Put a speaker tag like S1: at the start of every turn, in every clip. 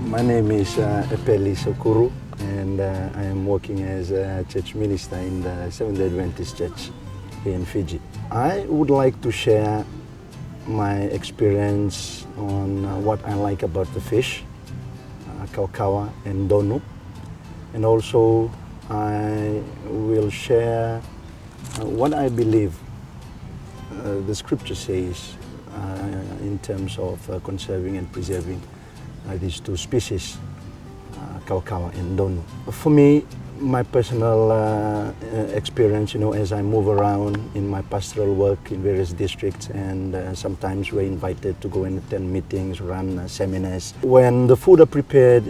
S1: My name is Epeli Saukuru, and I am working as a church minister in the Seventh-day Adventist Church in Fiji. I would like to share my experience on what I like about the fish, Kawakawa and Donu, and also I will share what I believe the scripture says in terms of conserving and preserving these two species, Kawakawa and Donu. For me, my personal experience, as I move around in my pastoral work in various districts, and sometimes we're invited to go and attend meetings, run seminars. When the food are prepared,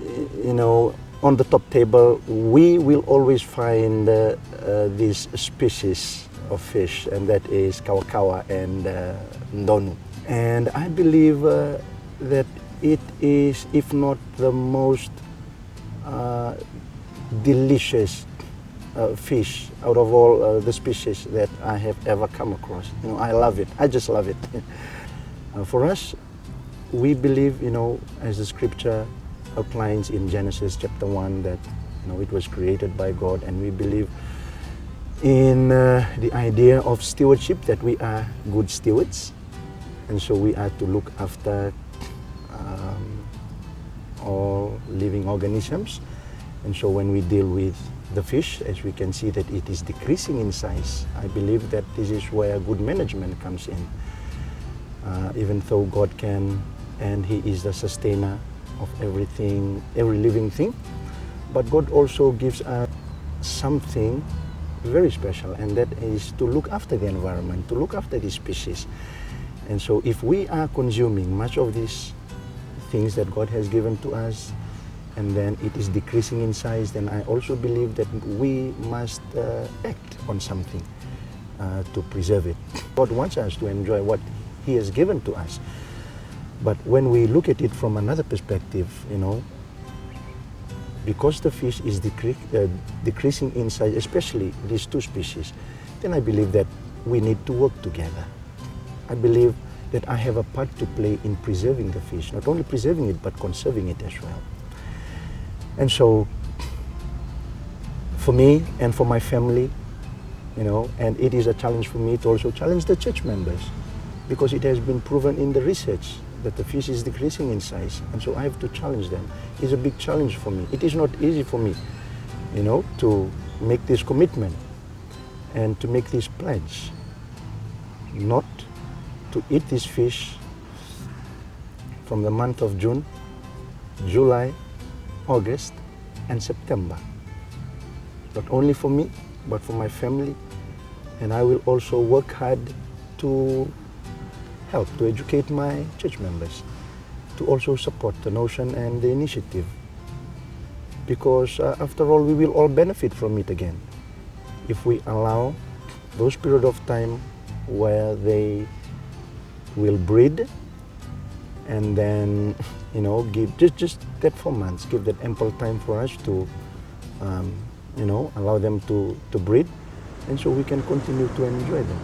S1: on the top table, we will always find this species of fish, and that is Kawakawa and Donu. And I believe that it is, if not the most delicious fish out of all the species that I have ever come across. I love it. I just love it. For us, we believe, as the scripture outlines in Genesis chapter 1, that it was created by God, and we believe in the idea of stewardship, that we are good stewards, and so we are to look after all living organisms. And so when we deal with the fish, as we can see that it is decreasing in size, I believe that this is where good management comes in. Even though God can, and He is the sustainer of everything, every living thing, but God also gives us something very special, and that is to look after the environment, to look after the species. And so if we are consuming much of these things that God has given to us, and then it is decreasing in size, then I also believe that we must act on something to preserve it. God wants us to enjoy what He has given to us. But when we look at it from another perspective, because the fish is decreasing in size, especially these two species, then I believe that we need to work together. I believe that I have a part to play in preserving the fish, not only preserving it, but conserving it as well. And so, for me and for my family, and it is a challenge for me to also challenge the church members, because it has been proven in the research that the fish is decreasing in size, and so I have to challenge them. It's a big challenge for me. It is not easy for me, to make this commitment and to make this pledge, not to eat this fish from the month of June, July, August, and September. Not only for me, but for my family. And I will also work hard to help, to educate my church members, to also support the notion and the initiative. Because after all, we will all benefit from it again, if we allow those period of time where they will breed, and then give just that 4 months, give that ample time for us to allow them to breed, and so we can continue to enjoy them.